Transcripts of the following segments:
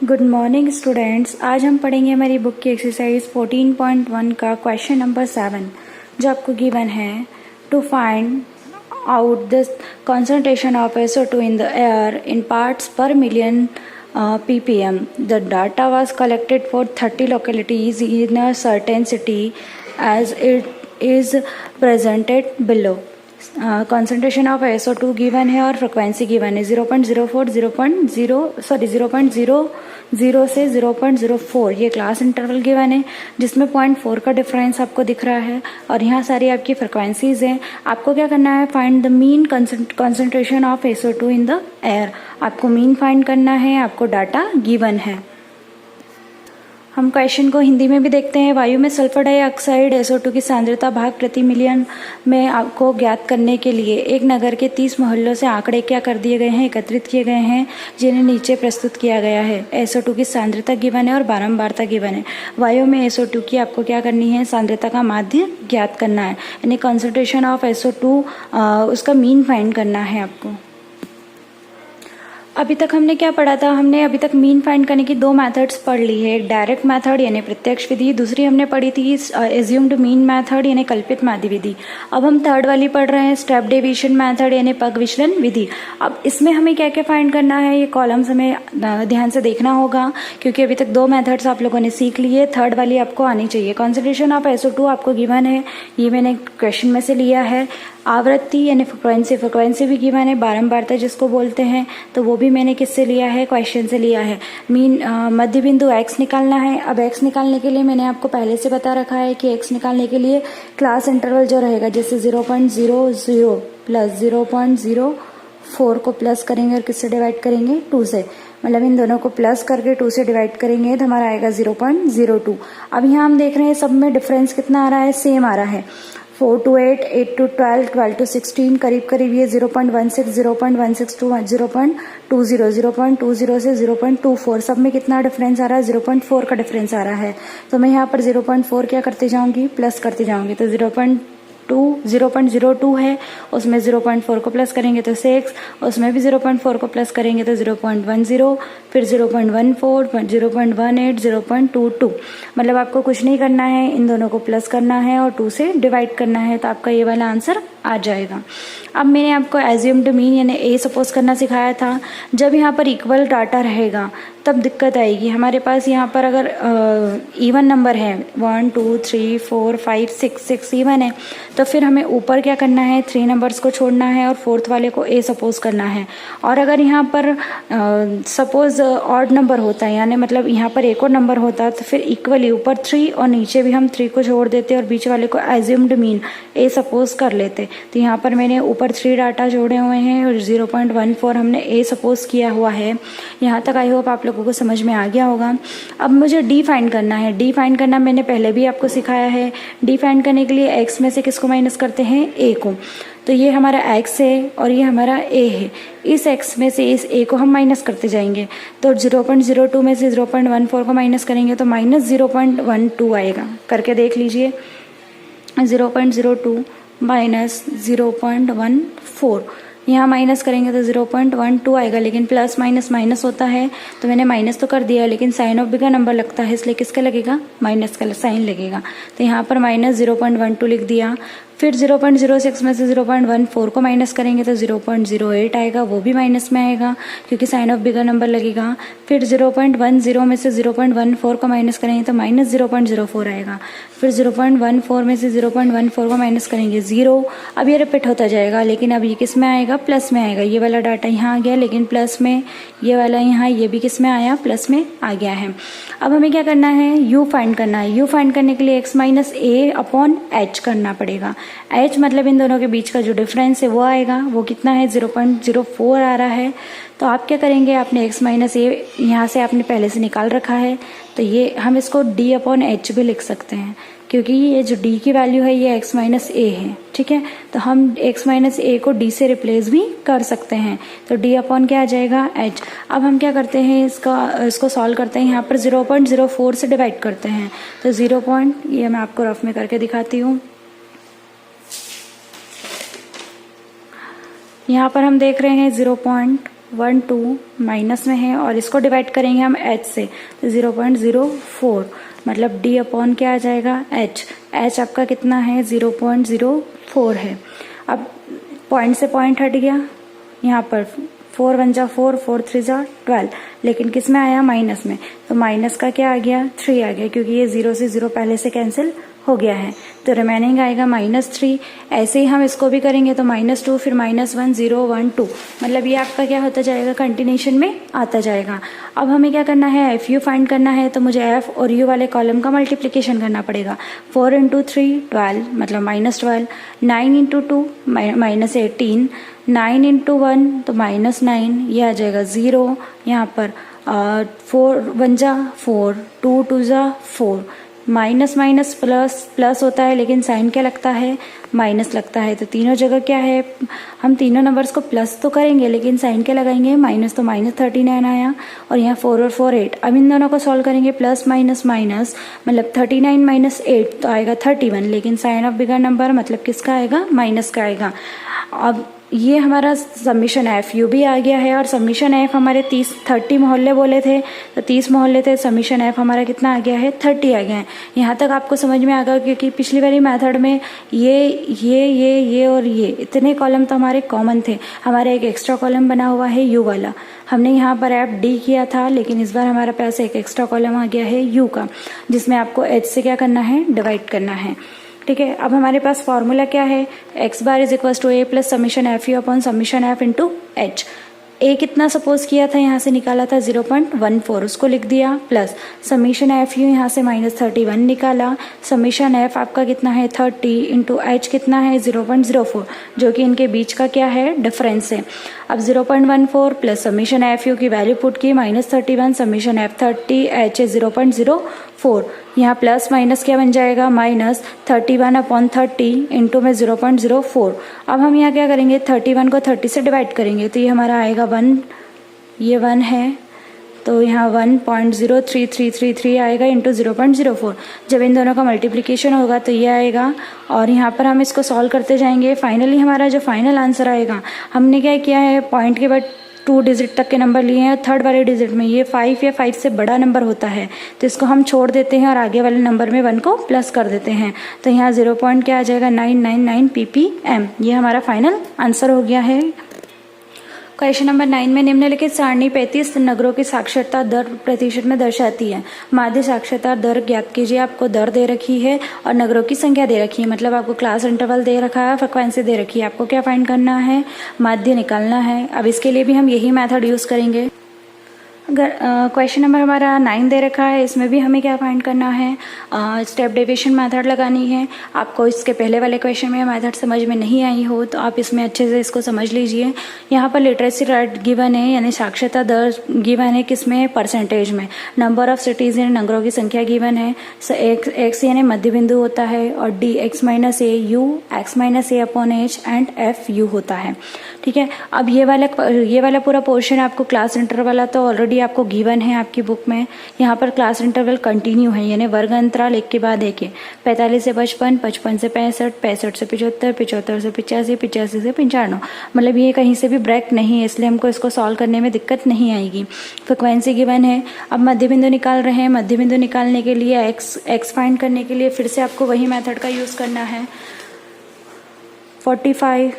Good morning students. आज हम पढ़ेंगे हमारी बुक की एक्सरसाइज 14.1 का क्वेश्चन नंबर 7 जो आपको गिवन है। To find out the concentration of SO2 in the air in parts per million ppm. The data was collected for 30 localities in a certain city as it is presented below. Concentration of SO2 given है और frequency given है 0.04 0.0 से 0.04। ये class interval given है जिसमें 0.4 का difference आपको दिख रहा है और यहाँ सारी आपकी फ्रिक्वेंसीज हैं। आपको क्या करना है, find the mean concentration of SO2 in the air. आपको मीन फाइंड करना है, आपको डाटा गिवन है। हम क्वेश्चन को हिंदी में भी देखते हैं। वायु में सल्फर डाइऑक्साइड SO2 की सांद्रता भाग प्रति मिलियन में आपको ज्ञात करने के लिए एक नगर के 30 मोहल्लों से आंकड़े क्या कर दिए गए हैं, एकत्रित किए गए हैं, जिन्हें नीचे प्रस्तुत किया गया है। SO2 की सांद्रता गिवन है और बारंबारता गिवन है। वायु में SO2 की आपको क्या करनी है, सांद्रता का माध्य ज्ञात करना है, यानी कॉन्सेंट्रेशन ऑफ SO2 उसका मीन फाइंड करना है आपको। अभी तक हमने क्या पढ़ा था, हमने अभी तक मीन फाइंड करने की दो मेथड्स पढ़ ली है। एक डायरेक्ट मेथड यानी प्रत्यक्ष विधि, दूसरी हमने पढ़ी थी एज्यूम्ड मीन मेथड यानी कल्पित माध्य विधि। अब हम थर्ड वाली पढ़ रहे हैं स्टेप डेविएशन मेथड यानी पग विचलन विधि। अब इसमें हमें क्या क्या फाइंड करना है, ये कॉलम्स हमें ध्यान से देखना होगा क्योंकि अभी तक दो मेथड्स आप लोगों ने सीख लिए, थर्ड वाली आपको आनी चाहिए। कॉन्सेंट्रेशन ऑफ SO2 आपको गिवन है, ये मैंने क्वेश्चन में से लिया है। आवृत्ति यानी फ्रिक्वेंसी भी गिवन है। बारंबारता जिसको बोलते हैं तो वो भी मैंने किससे लिया है, क्वेश्चन से लिया है। मीन मध्य बिंदु x निकालना है। अब x निकालने के लिए मैंने आपको पहले से बता रखा है कि x निकालने के लिए क्लास इंटरवल जो रहेगा, जैसे 0.00 प्लस 0.04 को प्लस करेंगे और किससे डिवाइड करेंगे, 2 से, मतलब इन दोनों को प्लस करके 2 से डिवाइड करेंगे तो हमारा आएगा 0.02। अब यहाँ हम देख रहे हैं सब में डिफरेंस कितना आ रहा है, सेम आ रहा है। 4 to 8, 8 to 12, 12 to 16, करीब करीब ये 0.16, 0.16 to 0.20, 0.20 से 0.24, सब में कितना डिफरेंस आ रहा है, 0.4 का डिफरेंस आ रहा है। तो मैं यहाँ पर 0.4 क्या करते जाऊंगी, प्लस करते जाऊंगी। तो 0.02 है, उसमें 0.4 को प्लस करेंगे तो 6, उसमें भी 0.4 को प्लस करेंगे तो 0.10, फिर 0.14, 0.18, 0.22। मतलब आपको कुछ नहीं करना है, इन दोनों को प्लस करना है और 2 से डिवाइड करना है तो आपका ये वाला आंसर आ जाएगा। अब मैंने आपको एज्यूम्ड मीन यानी ए सपोज करना सिखाया था। जब यहाँ पर इक्वल डाटा रहेगा तब दिक्कत आएगी। हमारे पास यहाँ पर अगर इवन नंबर है 1 2 3 4 5 6 इवन है तो फिर हमें ऊपर क्या करना है, 3 नंबर्स को छोड़ना है और फोर्थ वाले को ए सपोज करना है। और अगर यहाँ पर सपोज ऑड नंबर होता है, यानी मतलब यहाँ पर एक और नंबर होता तो फिर इक्वली ऊपर 3 और नीचे भी हम 3 को छोड़ देते और बीच वाले को एज्यूम्ड मीन ए सपोज कर लेते। तो यहाँ पर मैंने ऊपर 3 डाटा जोड़े हुए हैं और 0.14 हमने ए सपोज किया हुआ है। यहाँ तक आई होप आप लोगों को समझ में आ गया होगा। अब मुझे डी फाइंड करना है। डी फाइंड करना मैंने पहले भी आपको सिखाया है। डी फाइंड करने के लिए एक्स में से किसको माइनस करते हैं, ए को। तो ये हमारा x है और ये हमारा a है। इस x में से इस a को हम माइनस करते जाएंगे तो 0.02 में से 0.14 को माइनस करेंगे तो माइनस 0.12 आएगा। करके देख लीजिए, 0.02 माइनस 0.14, यहाँ माइनस करेंगे तो 0.12 आएगा, लेकिन प्लस माइनस माइनस होता है तो मैंने माइनस तो कर दिया, लेकिन साइन ऑफ बिगर नंबर लगता है इसलिए किसका लगेगा, माइनस का साइन लगेगा। तो यहाँ पर माइनस 0.12 लिख दिया। फिर 0.06 में से 0.14 को माइनस करेंगे तो 0.08 आएगा, वो भी माइनस में आएगा क्योंकि साइन ऑफ बिगर नंबर लगेगा। फिर 0.10 में से 0.14 को माइनस करेंगे तो माइनस 0.04 आएगा। फिर 0.14 में से 0.14 को माइनस करेंगे 0। अब ये रिपीट होता जाएगा, लेकिन अब ये किस में आएगा, प्लस में आएगा। ये वाला डाटा यहाँ आ गया लेकिन प्लस में, ये वाला यहाँ, ये भी किस में आया, प्लस में आ गया है। अब हमें क्या करना है, यू फाइंड करना है। यू फाइंड करने के लिए x माइनस ए अपॉन एच करना पड़ेगा। h मतलब इन दोनों के बीच का जो डिफरेंस है वो आएगा, वो कितना है, 0.04 आ रहा है। तो आप क्या करेंगे, आपने x माइनस ए यहाँ से आपने पहले से निकाल रखा है तो ये हम इसको d अपॉन एच भी लिख सकते हैं क्योंकि ये जो d की वैल्यू है ये x माइनस ए है। ठीक है, तो हम x माइनस ए को d से रिप्लेस भी कर सकते हैं तो d अपॉन क्या आ जाएगा, h। अब हम क्या करते हैं, इसको सॉल्व करते हैं। यहाँ पर 0.04 से डिवाइड करते हैं तो ये मैं आपको रफ में करके दिखाती हूँ। यहाँ पर हम देख रहे हैं 1 2 माइनस में है और इसको डिवाइड करेंगे हम h से तो 0.04 मतलब d अपॉन क्या आ जाएगा h आपका कितना है 0.04 है। अब पॉइंट से पॉइंट हट गया, यहाँ पर 4 1 जा 4 4 3 जा 12, लेकिन किस में आया माइनस में, तो माइनस का क्या आ गया 3 आ गया क्योंकि ये 0 से 0 पहले से कैंसिल हो गया है तो रिमेनिंग आएगा -3। ऐसे ही हम इसको भी करेंगे तो -2 फिर -1 0 1 2 मतलब ये आपका क्या होता जाएगा कंटिन्यूशन में आता जाएगा। अब हमें क्या करना है एफ यू फाइंड करना है तो मुझे एफ और यू वाले कॉलम का मल्टीप्लिकेशन करना पड़ेगा। 4 × 3 12 मतलब -12, 9 × 2 -18, 9 × 1 तो -9 ये आ जाएगा 0। यहाँ पर 4 1 जा 4 2 2 जा 4, माइनस माइनस प्लस प्लस होता है लेकिन साइन क्या लगता है माइनस लगता है, तो तीनों जगह क्या है हम तीनों नंबर्स को प्लस तो करेंगे लेकिन साइन क्या लगाएंगे माइनस, तो -39 आया और यहाँ 4 और 4 8। अब इन दोनों को सॉल्व करेंगे प्लस माइनस माइनस मतलब 39 - 8 तो आएगा 31 लेकिन साइन ऑफ बिगर नंबर मतलब किसका आएगा माइनस का आएगा। अब ये हमारा समीशन एफ यू भी आ गया है और समीशन एफ हमारे 30 मोहल्ले बोले थे तो 30 मोहल्ले थे, समीशन एफ हमारा कितना आ गया है 30 आ गया है। यहाँ तक आपको समझ में आ गया क्योंकि पिछली वाली मेथड में ये और ये इतने कॉलम तो हमारे कॉमन थे, हमारा एक एक्स्ट्रा कॉलम बना हुआ है यू वाला, हमने यहाँ पर एफ डी किया था लेकिन इस बार हमारे पास एक एक्स्ट्रा कॉलम आ गया है यू का जिसमें आपको एच से क्या करना है डिवाइड करना है। ठीक है, अब हमारे पास फॉर्मूला क्या है x bar is equal to a plus summation F U upon summation F into H. A कितना सपोज किया था यहाँ से निकाला था 0.14 उसको लिख दिया प्लस समीशन एफ यू यहाँ से -31 निकाला, समीशन एफ आपका कितना है 30 इंटू एच कितना है 0.04 जो कि इनके बीच का क्या है डिफरेंस है। अब 0.14 प्लस समीशन एफ यू की वैल्यू पुट की -31 समीशन एफ 30 एच है 0.04, यहाँ प्लस माइनस क्या बन जाएगा -31/30 इंटू में 0.04। अब हम यहाँ क्या करेंगे 31 को 30 से डिवाइड करेंगे तो ये हमारा आएगा 1, ये 1 है तो यहाँ 1.03333 आएगा इंटू 0.04। जब इन दोनों का मल्टीप्लिकेशन होगा तो ये आएगा और यहाँ पर हम इसको सॉल्व करते जाएंगे। फाइनली हमारा जो फाइनल आंसर आएगा, हमने क्या किया है पॉइंट के बाद 2 डिजिट तक के नंबर लिए हैं, थर्ड वाले डिजिट में ये 5 या 5 से बड़ा नंबर होता है तो इसको हम छोड़ देते हैं और आगे वाले नंबर में 1 को प्लस कर देते हैं तो यहाँ 0 पॉइंट क्या आ जाएगा 999 ppm। ये हमारा फाइनल आंसर हो गया है। क्वेश्चन नंबर 9 में निम्नलिखित सारणी 35 नगरों की साक्षरता दर प्रतिशत में दर्शाती है। माध्य साक्षरता दर ज्ञात कीजिए। आपको दर दे रखी है और नगरों की संख्या दे रखी है, मतलब आपको क्लास इंटरवल दे रखा है, फ्रिक्वेंसी दे रखी है। आपको क्या फाइंड करना है माध्य निकालना है। अब इसके लिए भी हम यही मेथड यूज करेंगे। अगर क्वेश्चन नंबर हमारा 9 दे रखा है, इसमें भी हमें क्या फाइंड करना है स्टेप डेविएशन मेथड लगानी है। आपको इसके पहले वाले क्वेश्चन में मेथड समझ में नहीं आई हो तो आप इसमें अच्छे से इसको समझ लीजिए। यहाँ पर लिटरेसी रेट गिवन है यानी साक्षरता दर गिवन है किसमें परसेंटेज में, नंबर ऑफ सिटीज यानी नगरों की संख्या गिवन है, एक्स यानी मध्य बिंदु होता है और D x minus A you x minus A upon H and F you होता है। ठीक है, अब ये वाला पूरा पोर्शन आपको क्लास इंटरवल वाला तो ऑलरेडी आपको गिवन है आपकी बुक में। यहाँ पर क्लास इंटरवल कंटिन्यू है यानी वर्ग अंतराल एक के बाद एक है। 45 से 55, 55 से 65, 65 से 75, 75 से 85, 85 से 95, मतलब ये कहीं से भी ब्रेक नहीं है, इसलिए हमको इसको सॉल्व करने में दिक्कत नहीं आएगी। फ्रिक्वेंसी गिवन है। अब मध्य बिंदु निकाल रहे हैं। मध्य बिंदु निकालने के लिए एक्स फाइंड करने के लिए फिर से आपको वही मेथड का यूज करना है। 45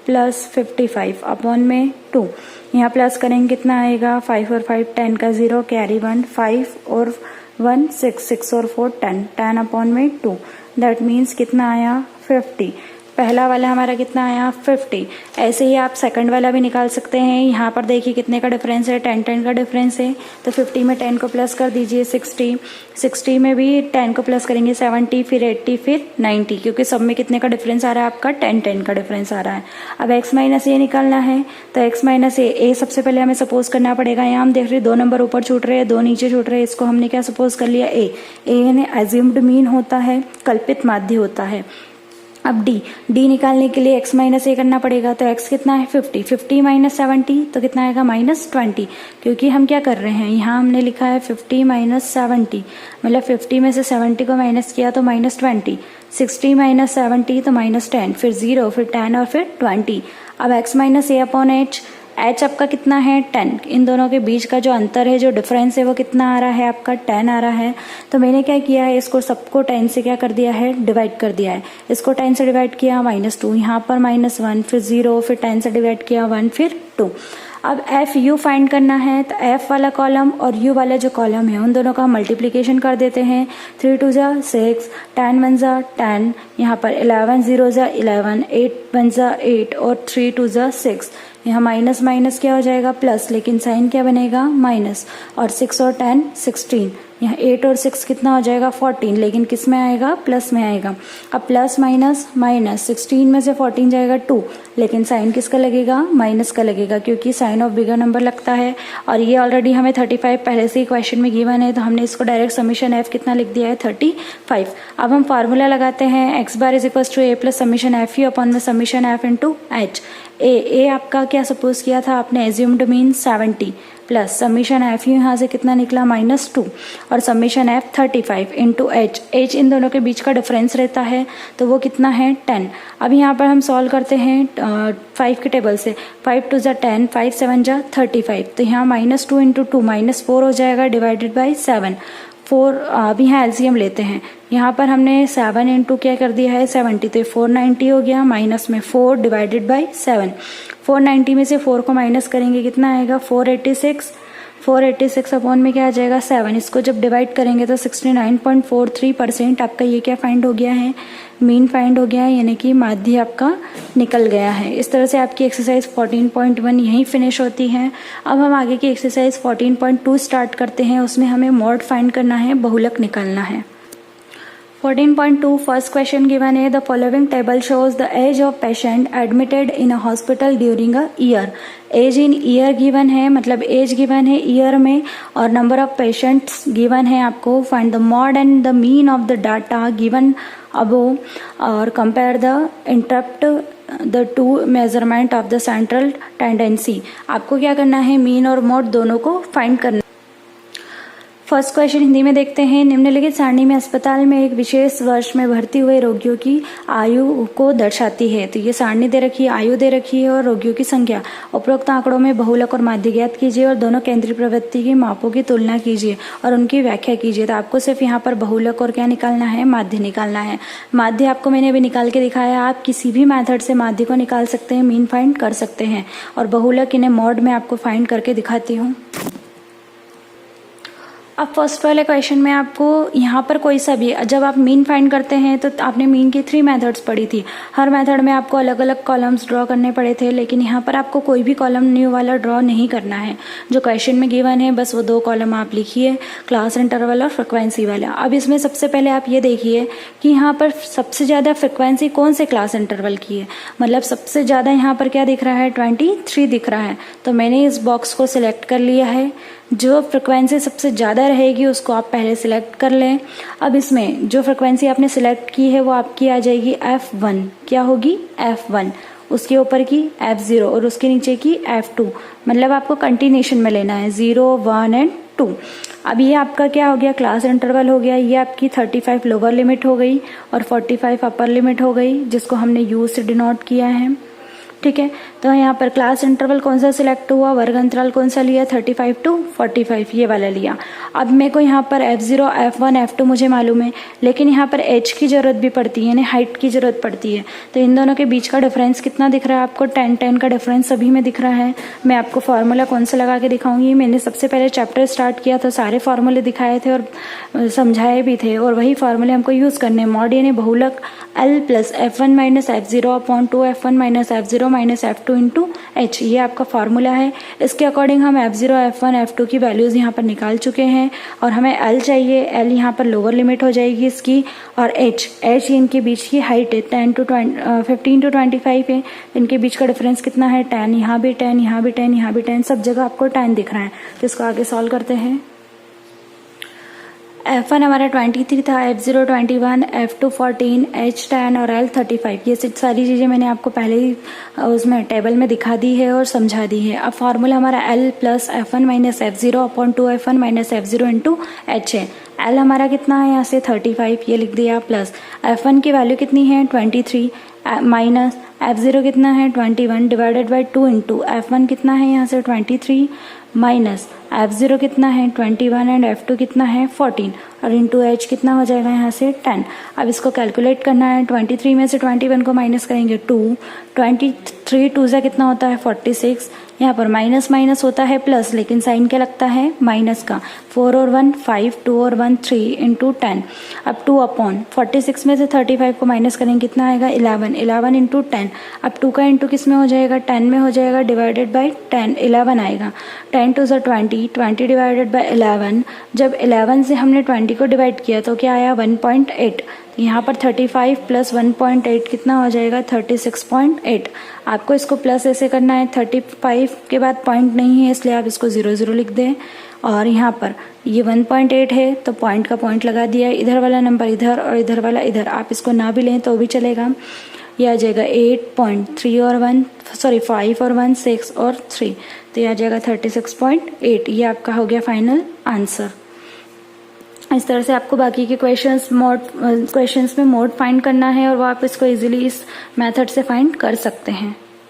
प्लस 55 अपॉन में 2, यहाँ प्लस करेंगे कितना आएगा 5 और 5 10 का 0 कैरी 1 5 और 1 6 6 और 4 10 10 अपॉन में 2 दैट मीन्स कितना आया 50। पहला वाला हमारा कितना आया 50। ऐसे ही आप सेकंड वाला भी निकाल सकते हैं। यहाँ पर देखिए कितने का डिफरेंस है 10 10 का डिफरेंस है तो 50 में 10 को प्लस कर दीजिए 60, 60 में भी 10 को प्लस करेंगे 70 फिर 80 फिर 90 क्योंकि सब में कितने का डिफरेंस आ रहा है आपका 10 10 का डिफरेंस आ रहा है। अब x माइनस ए निकालना है तो x माइनस ए सबसे पहले हमें सपोज करना पड़ेगा। यहाँ हम देख रहे हैं 2 नंबर ऊपर छूट रहे हैं 2 नीचे छूट रहे हैं, इसको हमने क्या सपोज कर लिया ए यानी एज्यूम्ड मीन होता है, कल्पित माध्य होता है। अब डी निकालने के लिए x माइनस ए करना पड़ेगा तो x कितना है 50, 50 माइनस 70 तो कितना आएगा -20 क्योंकि हम क्या कर रहे हैं यहाँ हमने लिखा है 50 माइनस 70 मतलब 50 में से 70 को माइनस किया तो -20, 60 माइनस 70 तो -10 फिर 0 फिर 10 और फिर 20। अब x माइनस ए अपॉन एच h आपका कितना है 10, इन दोनों के बीच का जो अंतर है, जो डिफरेंस है, वो कितना आ रहा है आपका 10 आ रहा है। तो मैंने क्या किया है, इसको सबको 10 से क्या कर दिया है, डिवाइड कर दिया है। इसको 10 से डिवाइड किया -2, यहाँ पर -1, फिर 0, फिर 10 से डिवाइड किया 1, फिर 2। अब एफ यू फाइंड करना है, तो एफ वाला कॉलम और यू वाला जो कॉलम है उन दोनों का मल्टीप्लिकेशन कर देते हैं। 3 2 जा 6, 10 1 जा 10, यहाँ पर 11 0 जा 11, 8 1 जा 8 और 3 2 जा 6। यहाँ माइनस माइनस क्या हो जाएगा, प्लस, लेकिन साइन क्या बनेगा, माइनस। और 6 और 10 16, यहाँ 8 और 6 कितना हो जाएगा 14, लेकिन किस में आएगा, प्लस में आएगा। अब प्लस माइनस माइनस, 16 में से 14 जाएगा 2, लेकिन साइन किसका लगेगा, माइनस का लगेगा, क्योंकि साइन ऑफ बिगर नंबर लगता है। और ये ऑलरेडी हमें 35 पहले से ही क्वेश्चन में गिवन है, तो हमने इसको डायरेक्ट समीशन एफ कितना लिख दिया है, 35। अब हम फार्मूला लगाते हैं, x bar is equal to A plus summation F U upon में summation F into H. A आपका क्या सपोज किया था आपने, assumed mean 70 plus summation F U यहाँ से कितना निकला -2 और समीशन एफ 35 इंटू एच इन दोनों के बीच का डिफरेंस रहता है, तो वो कितना है 10। अब यहाँ पर हम सॉल्व करते हैं 5 के टेबल से, 5 2 जा 10, 5 7 जा 35, तो यहाँ -2 इंटू 2 -4 हो जाएगा डिवाइडेड बाई 7। 4 अब यहाँ एलसीएम लेते हैं, यहाँ पर हमने 7 इंटू क्या कर दिया है 70, तो 490 हो गया, माइनस में 4 डिवाइडेड बाई 7। 490 में से 4 को माइनस करेंगे कितना आएगा 486, 486 अपॉन में क्या आ जाएगा 7। इसको जब डिवाइड करेंगे तो 69.43% आपका ये क्या फाइंड हो गया है, मीन फाइंड हो गया है, यानी कि माध्य आपका निकल गया है। इस तरह से आपकी एक्सरसाइज 14.1 यहीं फिनिश होती है। अब हम आगे की एक्सरसाइज 14.2 स्टार्ट करते हैं, उसमें हमें मॉड फाइंड करना है, बहुलक निकालना है। 14.2 फर्स्ट क्वेश्चन गिवन है, the following table shows the age of patient admitted in a hospital during a year. Age in year given है, मतलब एज गिवन है ईयर में, और नंबर ऑफ पेशेंट्स गिवन है आपको। Find the mode and the mean of the data given above और compare the interpret the two measurement of the central tendency. आपको क्या करना है, मीन और मॉड दोनों को फाइंड करना। फर्स्ट क्वेश्चन हिंदी में देखते हैं। निम्नलिखित सारणी में अस्पताल में एक विशेष वर्ष में भर्ती हुए रोगियों की आयु को दर्शाती है। तो ये सारणी दे रखी है, आयु दे रखी है और रोगियों की संख्या। उपरोक्त आंकड़ों में बहुलक और माध्य ज्ञात कीजिए और दोनों केंद्रीय प्रवृत्ति की मापों की तुलना कीजिए और उनकी व्याख्या कीजिए। तो आपको सिर्फ यहाँ पर बहुलक और क्या निकालना है, माध्य निकालना है। माध्य आपको मैंने अभी निकाल के दिखाया, आप किसी भी मेथड से माध्य को निकाल सकते हैं, मीन फाइंड कर सकते हैं। और बहुलक इन्हें मॉड में आपको फाइंड करके दिखाती हूँ। अब फर्स्ट वाले क्वेश्चन में आपको यहाँ पर कोई सा भी, जब आप मीन फाइंड करते हैं तो आपने मीन की 3 मेथड्स पढ़ी थी। हर मेथड में आपको अलग अलग कॉलम्स ड्रॉ करने पड़े थे, लेकिन यहाँ पर आपको कोई भी कॉलम न्यू वाला ड्रॉ नहीं करना है। जो क्वेश्चन में गिवन है बस वो 2 कॉलम आप लिखिए, क्लास इंटरवल और फ्रिक्वेंसी वाला। अब इसमें सबसे पहले आप ये देखिए कि यहाँ पर सबसे ज़्यादा फ्रिक्वेंसी कौन से क्लास इंटरवल की है, मतलब सबसे ज़्यादा यहाँ पर क्या दिख रहा है, 23 दिख रहा है। तो मैंने इस बॉक्स को सिलेक्ट कर लिया है। जो फ्रिक्वेंसी सबसे ज़्यादा रहेगी उसको आप पहले सिलेक्ट कर लें। अब इसमें जो फ्रिक्वेंसी आपने सिलेक्ट की है वो आपकी आ जाएगी F1। क्या होगी, F1। उसके ऊपर की F0 और उसके नीचे की F2। मतलब आपको कंटिन्यूशन में लेना है 0 1 एंड 2। अब ये आपका क्या हो गया, क्लास इंटरवल हो गया। ये आपकी 35 लोअर लिमिट हो गई और 45 अपर लिमिट हो गई, जिसको हमने U से डिनोट किया है। ठीक है, तो यहाँ पर क्लास इंटरवल कौन सा सिलेक्ट हुआ, वर्ग अंतराल कौन सा लिया, 35 to 45 ये वाला लिया। अब मेरे को यहाँ पर F0 F1 F2 मुझे मालूम है, लेकिन यहाँ पर H की जरूरत भी पड़ती है, यानी हाइट की जरूरत पड़ती है। तो इन दोनों के बीच का डिफरेंस कितना दिख रहा है आपको, 10 का डिफरेंस सभी में दिख रहा है। मैं आपको फार्मूला कौन सा लगा के दिखाऊंगी। मैंने सबसे पहले चैप्टर स्टार्ट किया था, सारे फार्मूले दिखाए थे और समझाए भी थे, और वही फार्मूले हमको यूज करने। मॉड यानी बहुलक L plus F1 minus F0 upon 2 F1 minus F0 minus F2 into H, ये आपका फार्मूला है। इसके अकॉर्डिंग हम F0 F1 F2 की वैल्यूज यहाँ पर निकाल चुके हैं और हमें L चाहिए। L यहाँ पर लोअर लिमिट हो जाएगी इसकी, और H इनके बीच की हाइट है 15 to 25 है। इनके बीच का डिफरेंस कितना है 10, यहाँ भी 10, यहाँ भी 10, यहाँ भी 10, सब जगह आपको 10 दिख रहा है। तो इसको आगे सॉल्व करते हैं। F1 हमारा 23 था, F0 21, F2 14, H 10 और L 35। ये सारी चीज़ें मैंने आपको पहले ही उसमें टेबल में दिखा दी है और समझा दी है। अब फार्मूला हमारा L plus F1 minus F0 upon 2 F1 minus F0 into H है। L हमारा कितना है यहाँ से 35, ये लिख दिया, प्लस F1 की वैल्यू कितनी है 23, माइनस F0 कितना है 21 डिवाइडेड बाई 2 इंटू F1 कितना है यहाँ से 23 माइनस F0 कितना है 21 एंड F2 कितना है 14 और इंटू H कितना हो जाएगा यहाँ से 10। अब इसको कैलकुलेट करना है। 23 में से 21 को माइनस करेंगे 2, 23 2 से कितना होता है 46। यहाँ पर माइनस माइनस होता है प्लस, लेकिन साइन क्या लगता है माइनस का। 4 और 1 5, 2 और 1 3 इंटू 10। अब 2 अपॉन 46 में से 35 को माइनस करेंगे कितना आएगा 11 इंटू 10। अब 2 का इंटू किस में हो जाएगा 10 में हो जाएगा डिवाइडेड बाई 10 11 आएगा। 10 2 से 20 डिवाइडेड बाई 11। जब 11 से हमने 20 को डिवाइड किया तो क्या आया 1.8। यहाँ पर 35 प्लस 1.8 कितना हो जाएगा 36.8। आपको इसको प्लस ऐसे करना है, 35 के बाद पॉइंट नहीं है इसलिए आप इसको 0 0 लिख दें। और यहाँ पर ये 1.8 है तो पॉइंट का पॉइंट लगा दिया, इधर वाला नंबर इधर और इधर वाला इधर। आप इसको ना भी लें तो भी चलेगा। ये आ जाएगा 8.3 और 5 और 1 6 और 3, तो ये आ जाएगा 36.8। ये आपका हो गया फाइनल आंसर। इस तरह से आपको बाकी के क्वेश्चंस में मोड फाइंड करना है और वो आप इसको इजीली इस मेथड से फाइंड कर सकते हैं।